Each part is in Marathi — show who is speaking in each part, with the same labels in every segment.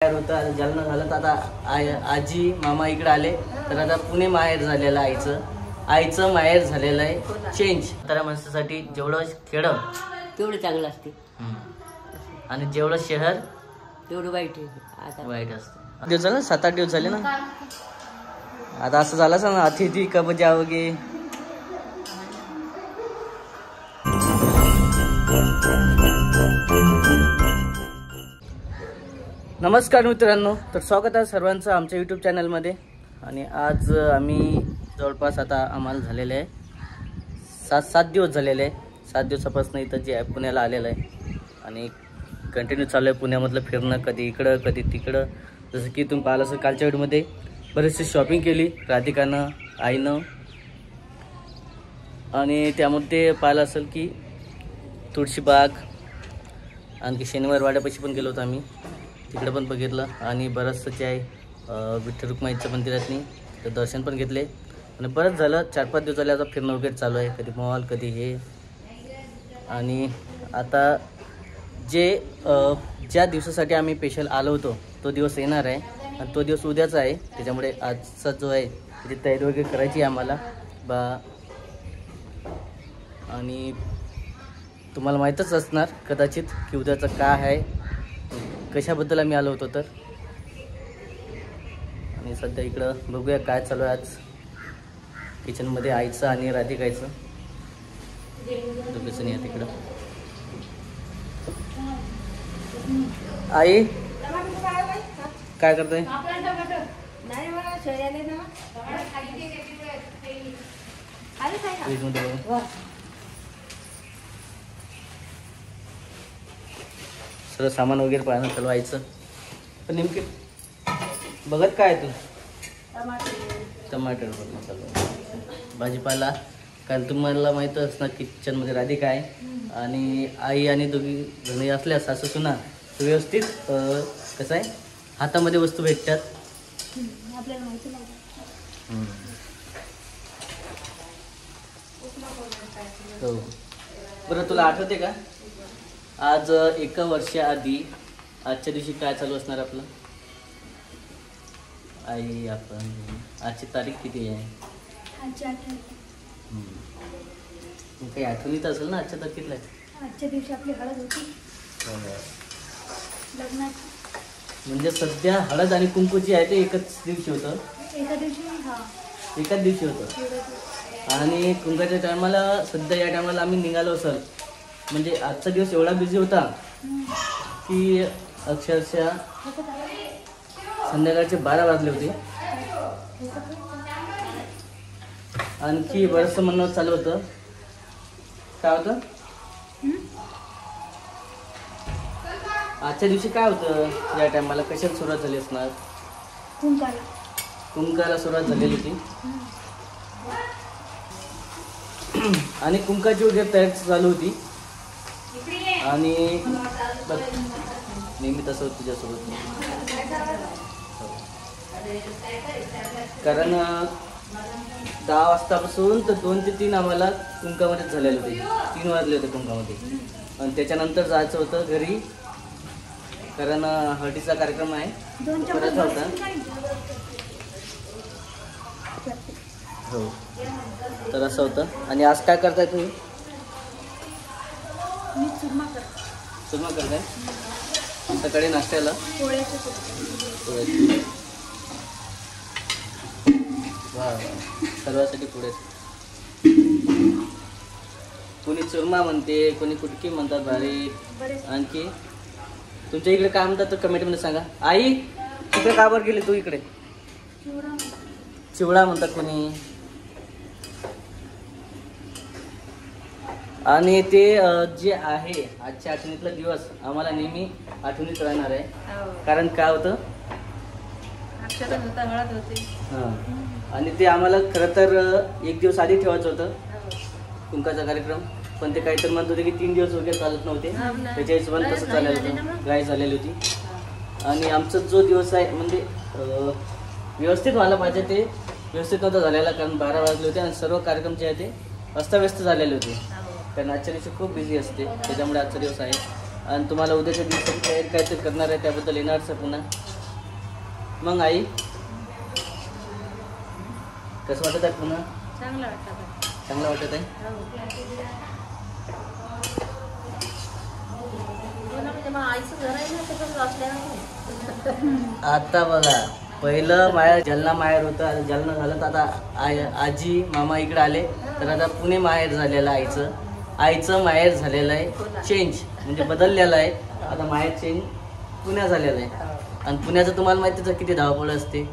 Speaker 1: होतं आणि जालना झालं तर आता आजी मामा इकडे आले तर आता पुणे माहेर झालेलं आईचं माहेर झालेलं आहे चेंज. तर माणसासाठी जेवढं खेडं
Speaker 2: तेवढं चांगलं असते
Speaker 1: आणि जेवढं शहर
Speaker 2: तेवढं वाईट
Speaker 1: असतं. दिवस झालं 7-8 दिवस झाले ना आता असं झालं ना अतिथी कब जाओगे. नमस्कार मित्रांनो, तर स्वागत आहे सर्वांचं आमच्या यूट्यूब चॅनलमध्ये. आणि आज आम्ही जवळपास आता आम्हाला झालेलं आहे 7 दिवस झालेले आहे. 7 दिवसापासून इथं जे आहे पुण्याला आलेलं आहे आणि कंटिन्यू चालू आहे पुण्यामधलं फिरणं, कधी इकडं कधी तिकडं. जसं की तुम्ही पाहिलं असेल कालच्या व्हिडिओमध्ये बरीचशी शॉपिंग केली राधिकानं आईनं. आणि त्यामध्ये पाहिलं असेल की तुळशीबाग आणखी शनिवार वाड्यापाशी पण गेलो होतो आम्ही, तिकडे पण बघितलं. आणि बरंचसं जे आहे विठ्ठल रुक्माईच्या मंदिरातनी तर दर्शन पण घेतले. आणि बरंच झालं 4-5 दिवस झाले आता फिरणं वगैरे चालू आहे, कधी मॉल कधी हे. आणि आता ज्या दिवसासाठी आम्ही स्पेशल आलो होतो तो दिवस येणार आहे आणि तो दिवस उद्याचा आहे. त्याच्यामुळे आजचा जो आहे त्याची तयारी वगैरे करायची आहे आम्हाला आणि तुम्हाला माहीतच असणार कदाचित की उद्याचं काय आहे, कशाबद्दल आम्ही आलो होतो. तर आणि सध्या इकडं बघूया काय चालू आहे आज किचनमध्ये आईचं आणि राधिकायचं दोघीचं नाही तिकडं. आई काय करतोय? सगळं सामान वगैरे पाहणं चालू व्हायचं. पण नेमके बघत काय तू? टमाटर बघणं चालू भाजीपाला. कारण तुम्हाला माहीत असणार किचनमध्ये राधिका आहे आणि आई आणि दोघी जणी असल्या सासू सुना तर व्यवस्थित कसं आहे हातामध्ये वस्तू भेटतात. हो बरं, तुला आठवते का आज 1 वर्षाआधी आजच्या दिवशी काय चालू असणार आपलं? आई आपण आजची तारीख किती आहे? काही आठवणीत असेल ना आजच्या तारखेला?
Speaker 3: आजच्या दिवशी आपली हळद होती लग्नाची.
Speaker 1: म्हणजे सध्या हळद आणि कुंकूची आहे ते एकच दिवशी होतं. एकाच दिवशी होतं. आणि कुंकाच्या टायमाला सध्या या टायमाला आम्ही निघालो असेल म्हणजे आजचा दिवस एवढा बिझी होता की अक्षरशः संध्याकाळचे 12 वाजले होते. आणखी बरंचसं म्हणणं चालू होतं. काय होतं आजच्या दिवशी? काय होतं या टायमाला? कशाला सुरुवात झाली असणार? कुंकाला सुरुवात झालेली होती आणि कुंकाची वगैरे तयारी चालू होती. आणि नेहमी तसं होतं तुझ्यासोबत, कारण 10 वाजतापासून तर 2 ते 3 आम्हाला कुंकामध्येच झालेले होते. 3 वाजले होते कुंकामध्ये. आणि त्याच्यानंतर जायचं होतं घरी कारण हळदीचा कार्यक्रम आहे करायचा होता. हो तर असं होतं. आणि आज काय करताय तुम्ही? चुरमा करताय सकाळी नाश्त्याला? वा सर्वांसाठी पुढे. कोणी चुरमा म्हणते, कोणी कुटकी म्हणतात बारीक. आणखी तुमच्या इकडे काय म्हणतात तर कमेंटमध्ये सांगा. आई तिकडे का बरं गेली तू? इकडे चिवडा म्हणतात कोणी. आणि ते जे आहे आजच्या आठवणीतला दिवस आम्हाला नेहमी आठवणीत राहणार आहे. कारण काय होतं हां आणि ते आम्हाला खरं तर 1 दिवस आधी ठेवायचं होतं कुंकाचा कार्यक्रम. पण ते काहीतरी म्हणत होते की 3 दिवस वगैरे चालत नव्हते. त्याच्या हिशोबाने तसं चाललेलं होतं, गाय झालेली होती. आणि आमचा जो दिवस आहे म्हणजे व्यवस्थित व्हायला पाहिजे ते व्यवस्थित नव्हतं झालेला. कारण 12 वाजले होते आणि सर्व कार्यक्रम जे आहे ते अस्ताव्यस्त झालेले होते. कारण आजच्या दिवशी खूप बिझी असते त्याच्यामुळे आजचा दिवस आहे. आणि तुम्हाला उद्याच्या दिवसाची तयारी काहीतरी करणार आहे त्याबद्दल येणारच पुन्हा. मग आई कसं वाटत आहे पुन्हा?
Speaker 2: चांगलं वाटतं.
Speaker 1: चांगलं वाटत आहे. आता बघा पहिलं माहेर जालना माहेर होतं. आता जालना झालं तर आता आजी मामा इकडे आले तर आता पुणे माहेर झालेलं आहे. आईचं माहेर झालेलं आहे चेंज, म्हणजे बदललेलं आहे. आता माहेर चेंज पुण्या झालेलं आहे. आणि पुण्याचं तुम्हाला माहितीच आहे किती धावपळ असते.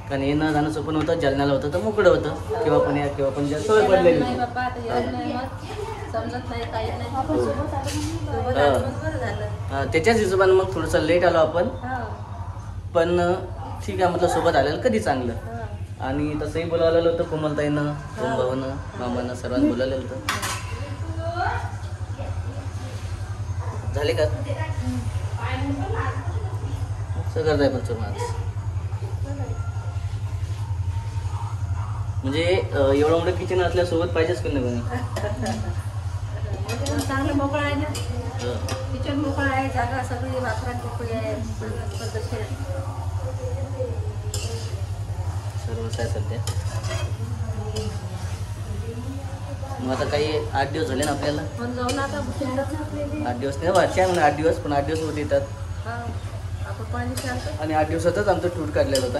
Speaker 1: कारण येणं जाणं सोपं होतं. जालन्याला होतं तर मोकळं होतं. किंवा पुण्यात किंवा पंजाब सवय पडलेली होती. त्याच्याच हिशोबाने मग थोडंसं लेट आलो आपण. पण ठीक आहे म्हटलं सोबत आलेलं कधी चांगलं. आणि तसंही बोलावलेलं होतं कोमलताईनं, भावानं, मामानं सर्वांनी बोलावलेलं होतं. झाले का सगळं जाय पण आज म्हणजे एवढं मोठं किचन असल्यासोबत पाहिजेच कोणी नाही
Speaker 3: चांगलं मोकळं आहे ना. किचन मोकळं आहे, जागा सगळी वापरात मोकळी आहे.
Speaker 1: सर्वच आहे सध्या. मग आता काही 8 दिवस झाले ना आपल्याला. 8 दिवस नाही वाटच्या म्हणून 8 दिवस, पण 8 दिवस होते येतात. आणि 8 दिवसातच आमचा टूर काढलेला होता.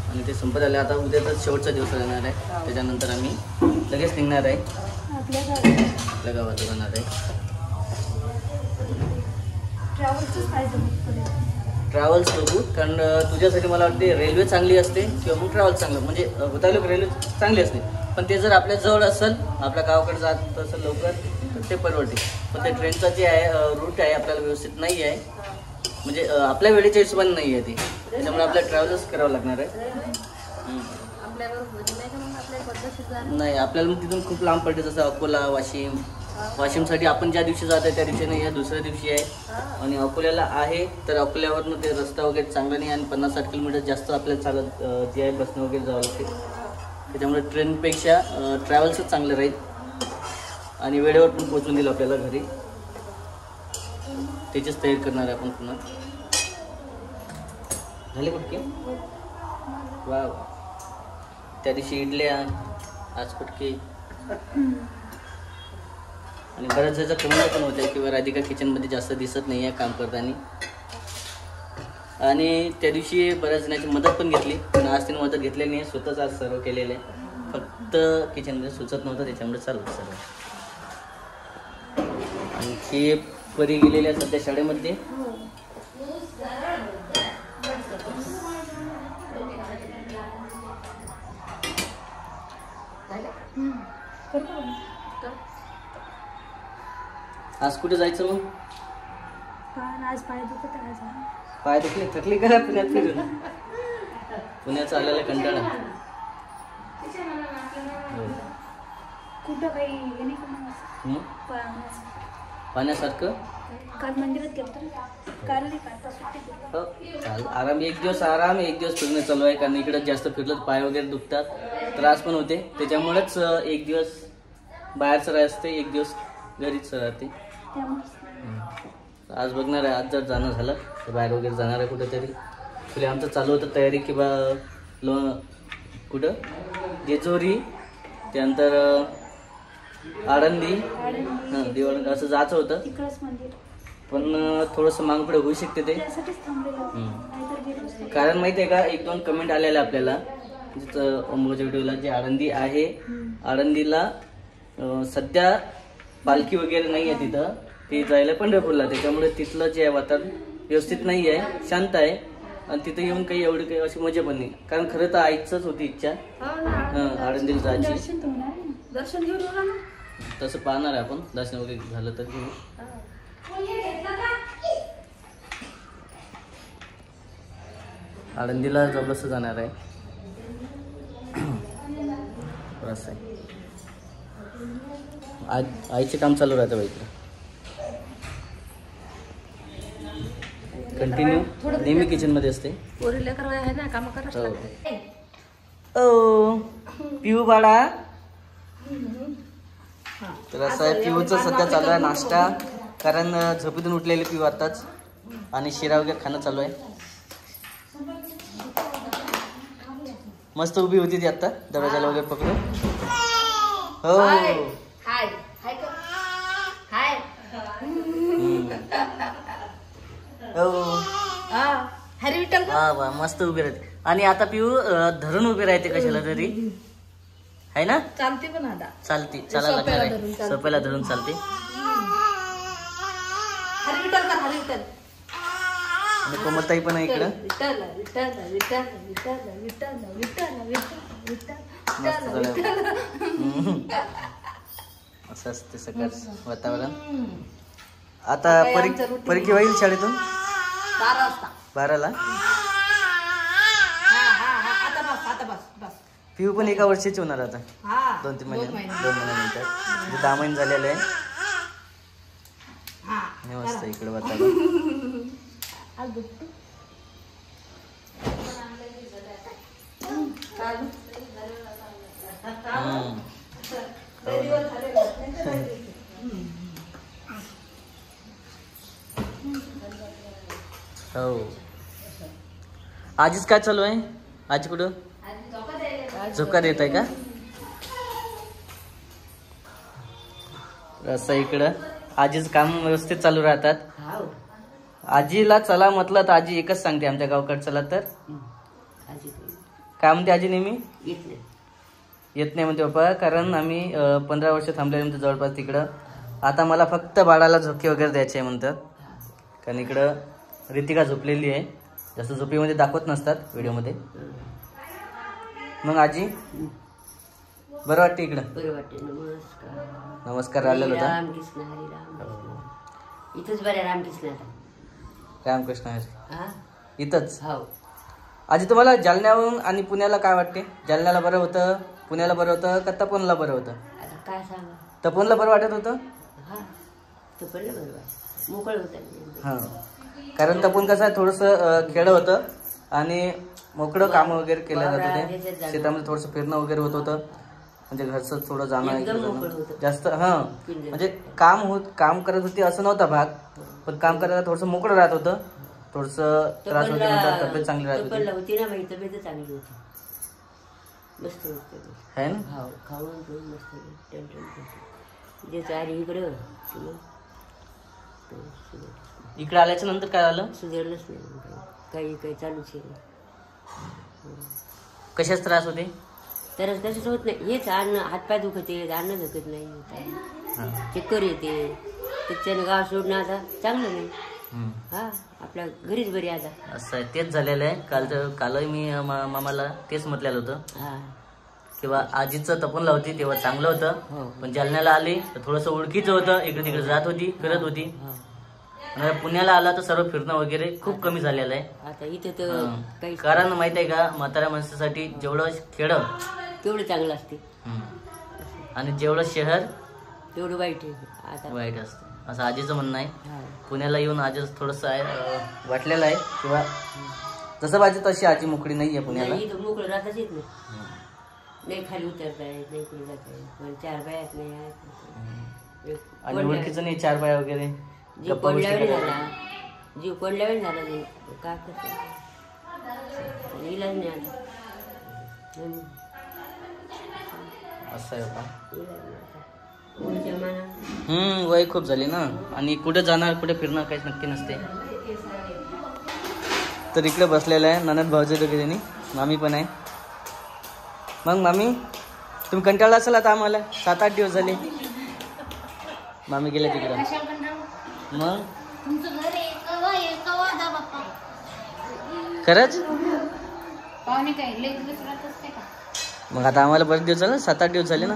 Speaker 1: आणि ते संपत आले. आता उद्या तर शेवटचा दिवस राहणार आहे. त्याच्यानंतर आम्ही लगेच निघणार आहे आपल्या गावात जाणार आहे. ट्रॅव्हल्स बघू, कारण तुझ्यासाठी मला वाटते रेल्वे चांगली असते किंवा मग ट्रॅव्हल्स चांगलं. म्हणजे होता लोक रेल्वे चांगली असते, पण ते जर आपल्या जवळ असेल, आपल्या गावाकडे जात असेल लवकर तर ते परवडते. पण ते ट्रेनचा जे आहे रूट आहे आपल्याला व्यवस्थित नाही आहे. म्हणजे आपल्या वेळेच्या हिशोबाने नाही आहे ती. त्याच्यामुळे आपल्याला ट्रॅव्हलच करावं लागणार आहे. नाही आपल्याला मग तिथून खूप लांब पडते. जसं अकोला, वाशिमसाठी आपण ज्या दिवशी जात आहे त्या दिवशी नाही, या दुसऱ्या दिवशी आहे. आणि अकोल्याला आहे तर अकोल्यावरनं ते रस्ता वगैरे चांगला नाही. आणि 50-60 किलोमीटर जास्त आपल्याला चालत जे आहे बसनं वगैरे जावं लागते. त्याच्यामुळे ट्रेनपेक्षा ट्रॅव्हल्सच चांगलं राहील. आणि वेळेवर पण पोचून देईल आपल्याला घरी. त्याचीच तयारी करणार आहे आपण पुन्हा. झाले पटके वा. त्या दिवशी इडल्या, आज पटके. आणि बऱ्याच जणांचा कमेंट पण होत्या किंवा राधिका किचनमध्ये जास्त दिसत नाही आहे काम करताना. आणि त्या दिवशी बऱ्याच जणांची मदत पण घेतली, पण आज तिने मदत घेतलेली नाही. स्वतःच आज सर्व केलेलं आहे. फक्त किचनमध्ये सुचत नव्हतं, त्याच्यामुळे चालतं सर्व. आणखी परी गेलेल्या सध्या शाळेमध्ये. आज कुठे जायचं मग?
Speaker 3: आज पाय दुखत आहे.
Speaker 1: पाय दुखले, थकली का पुण्यात फिरून? पुण्याचा आलेला कंटाळा.
Speaker 3: कुठं काही हे नाही
Speaker 1: पाण्यासारखं.
Speaker 3: काल मंदिरात गेलो काल नाही काल
Speaker 1: आराम. एक दिवस आराम, एक दिवस फिरणं चालू आहे. कारण इकडे जास्त फिरलं पाय वगैरे दुखतात, त्रास पण होते. त्याच्यामुळेच एक दिवस बाहेरचं राहते, एक दिवस घरीच राहते. आज बघणार आहे. आज जर जाणं झालं तर बाहेर वगैरे जाणार आहे कुठेतरी. पुढे आमचं चालू होतं तयारी किंवा कुठं जेजुरी, त्यानंतर आळंदी, दिवाळी असं जायचं होतं. पण थोडंसं मागं पुढे होऊ शकते ते. कारण माहिती आहे का, 1-2 कमेंट आलेल्या आपल्याला जिथं अंबोजा व्हिडिओला जे आळंदी आहे, आळंदीला सध्या पालखी वगैरे नाही आहे तिथं. ती जायला पंढरपूरला. त्याच्यामुळे तिथलं जे आहे वातावरण व्यवस्थित नाही आहे, शांत आहे. आणि तिथं येऊन काही एवढी काही अशी मजा पण नाही. कारण खरं तर आईचंच होती इच्छा आळंदीला जायची.
Speaker 3: दर्शन घेऊन
Speaker 1: तसं पाहणार आहे आपण. दर्शन वगैरे झालं तर घेऊ. आळंदीला जबरदस्त जाणार आहे. असं आहे. आईचे काम चालू राहतं बाई इकडे कंटिन्यू. नेहमी किचन मध्ये असते. ओ पिऊ बाळा. तर असं आहे, पिऊचं सध्या चालू आहे नाश्ता. कारण झोपेतून उठलेले पिऊ आताच. आणि शिरा वगैरे खाणं चालू आहे. मस्त उभी होती ती आता दरवाजाला वगैरे पकडून. हो
Speaker 3: हाय हाय हाय
Speaker 1: हो
Speaker 3: हरी विठ्ठल
Speaker 1: वा वा मस्त उभी राहते. आणि आता पिऊ धरून उभी राहते कशाला तरी आहे ना.
Speaker 3: चालते पण आता
Speaker 1: चालते चालायला लागणार आहे. सोप्याला धरून चालते.
Speaker 3: हरी विठ्ठल कर हरी विठ्ठल.
Speaker 1: आणि कोमलताई पण आहे इकडं.
Speaker 3: विठ्ठल विठ्ठल विठ्ठल विठ्ठल विठ्ठल विठ्ठल विठ्ठल
Speaker 1: मस्त
Speaker 3: विठ्ठल
Speaker 1: झालं. असं असते सकाळचं वातावरण. आता परीक्षा होईल शाळेतून
Speaker 3: 12 वाजता
Speaker 1: 12ला.
Speaker 3: आता बस
Speaker 1: पिऊ पण एका वर्षाची होणार आता.
Speaker 3: हा
Speaker 1: 2 महिन्यानंतर म्हणजे 10 महिने झालेले आहे. हे मस्त इकडे वातावरण. हो आजीच काय चालू आहे. आजी कुठं झोका देत आहे का. असं इकडं आजीच काम व्यवस्थित चालू राहतात. आजीला चला म्हटलं तर आजी एकच सांगते आमच्या गावकडे चला तर. काय म्हणते आजी नेहमी येत नाही म्हणते पप्पा. कारण आम्ही 15 वर्ष थांबले म्हणते जवळपास तिकडं. आता मला फक्त बाळाला झोके वगैरे द्यायचे आहे म्हणतात. कारण इकडं रितिका झोपलेली आहे. जास्त झोपेमध्ये दाखवत नसतात व्हिडिओमध्ये. मग आजी बरं वाटते इकडं.
Speaker 2: बरं वाटते. नमस्कार
Speaker 1: नमस्कार आलेला होता.
Speaker 2: रामकृष्ण हरी रामकृष्ण. इथंच बरं रामकृष्ण
Speaker 1: रामकृष्ण हरी इथंच.
Speaker 2: हो
Speaker 1: आजी तुम्हाला जालन्याहून आणि पुण्याला काय वाटते. जालन्याला बरं होतं पुण्याला बरं होतं का तपोनला बरं होतं.
Speaker 2: आता काय सांगा.
Speaker 1: तपोनला बरं वाटत होतं.
Speaker 2: हा तो पडलं बरोबर मोकळ होता.
Speaker 1: हां कारण तपोन कसं आहे थोडंसं खेळ होतं आणि मोकळं कामं वगैरे केलं जात होते. शेतामध्ये थोडंसं फिरणं वगैरे होत होतं. म्हणजे घरचं थोडं जाणं जास्त. हां म्हणजे काम करत होती असं नव्हता भाग. पण काम करायला थोडंसं मोकळं राहत होतं. थोडंसं त्रास वगैरे नव्हता. तब्येत चांगली राहत
Speaker 2: होती ना. माझी तब्येत चांगली होती. मस्त होती
Speaker 1: आहे ना.
Speaker 2: हो खाऊन पिऊन मस्त टेन्शन जे चारी इकडं
Speaker 1: इकडे आल्याच्या नंतर काय झालं.
Speaker 2: सुधारलंच नाही. काही चालूच आहे.
Speaker 1: कशाच त्रास होते.
Speaker 2: तर कशाच होत नाही. हेच अन्न हातपाय दुखते अन्न दुखत नाही. चक्कर येते. त्याच्याने गाव सोडणं आता चांगलं नाही. हा आपल्या घरीच बरी आता. असं
Speaker 1: आहे तेच झालेलं आहे. कालही मी मामाला तेच म्हटलेलं होतं.
Speaker 2: हा
Speaker 1: किंवा आजीचं तपनला होती तेव्हा चांगलं होतं. पण जालन्याला आली तर थोडंसं ओळखीचं होतं. इकडे तिकडे जात होती फिरत होती. पुण्याला आला तर सर्व फिरणं वगैरे खूप कमी झालेलं आहे.
Speaker 2: आता इथे तर काही
Speaker 1: कारण माहित आहे का म्हाताऱ्या माणसासाठी जेवढं खेळ
Speaker 2: तेवढं चांगलं असते
Speaker 1: आणि जेवढं शहर
Speaker 2: तेवढं वाईट आहे. आता
Speaker 1: वाईट असतं असं आजीचं म्हणणं आहे. पुण्याला येऊन आजीच थोडंसं वाटलेलं आहे किंवा जसं पाहिजे तशी आजी मोकळी नाही आहे पुण्याला.
Speaker 2: मोकळं राहताच येत नाही. खाली उतरता येत नाही. कुठे जाता येत 4 बायात नाही.
Speaker 1: आणि ओळखीचं नाही 4 बाया वगैरे.
Speaker 2: जीव पडल्यावर झाला काय करतो इलाज नाही आला.
Speaker 1: असं आहे का. वय खूप झाली ना. आणि कुठे जाणार कुठे फिरणार काहीच नक्की नसते. तर इकडे बसलेलं आहे ननद भाऊजी दोघे. मामी पण आहे. मग मामी तुम्ही कंटाळला असाल आता आम्हाला. 7-8 दिवस झाले मामी गेले तिकडे. मग खरंच मग आता आम्हाला बरेच दिवस झाले 7-8 दिवस झाले ना.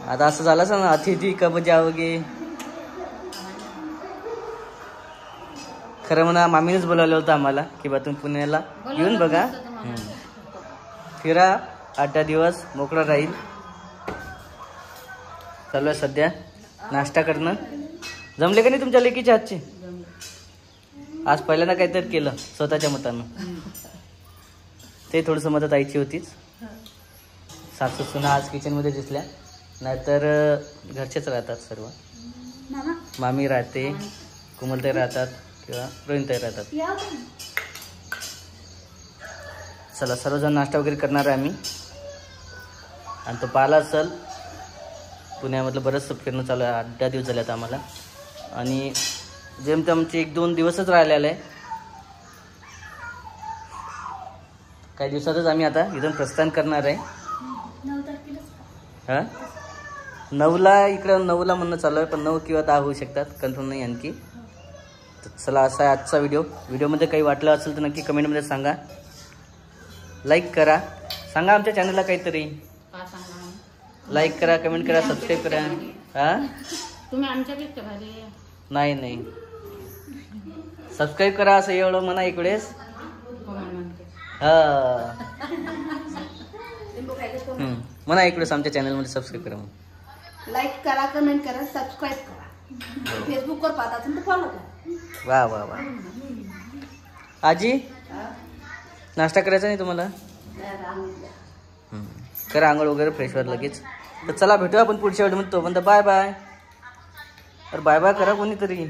Speaker 1: आता असं झालं असं ना अतिथी कब जाओगे. खरं म्हणा मामीनेच बोलावलं होतं आम्हाला की बा तुम्ही पुण्याला येऊन बघा फिरा 8 दिवस मोकळा राहील. चालू आहे सध्या नाश्ता करणं. जमले का नाही तुमच्या लेकीच्या हातचे. आज पहिल्यांदा काहीतरी केलं स्वतःच्या मतानं. ते थोडंसं मदत आईची होतीच. सासू सुना आज किचनमध्ये दिसल्या. नाहीतर घरचेच राहतात सर्व. मामी राहते कोमलताई राहतात किंवा रोहिणताई राहतात. चला सर्वजण नाश्ता वगैरे करणार आहे आम्ही. आणि तो पाहिला असेल पुण्यामधलं बरंचसं फिरणं चालू आहे. 8-10 दिवस झाले आता आम्हाला. आणि जेमतेम आमचे 1-2 दिवसच राहिलेले आहे. काही दिवसातच आम्ही आता इथून प्रस्थान करणार आहे. 9ला इकडं 9ला म्हणणं चालू आहे, पण 9 किंवा 10 होऊ शकतात, कन्फर्म नाही आणखी. तर चला असा आहे आजचा व्हिडिओमध्ये काही वाटलं असेल तर नक्की कमेंटमध्ये सांगा. लाईक करा, सांगा आमच्या चॅनलला काहीतरी. लाईक करा, कमेंट करा, सबस्क्राईब करा. हां
Speaker 3: तुम्ही आमच्यापेक्षा भारी.
Speaker 1: नाही सबस्क्राईब करा असं एवढं म्हणा इकडेच. म्हणा इकडेच आमच्या चॅनलमध्ये सबस्क्राईब करा.
Speaker 3: लाईक करा, कमेंट करा, सबस्क्राईब करा. फेसबुकवर पाहता तर फॉलो करा.
Speaker 1: वा आजी नाश्ता करायचा नाही तुम्हाला? करा आंघोळ वगैरे फ्रेश व्हा लगेच. तर चला भेटूया आपण पुढच्या व्हिडिओमध्ये. तोपर्यंत बाय बाय. अरे बाय बाय करा कोणीतरी.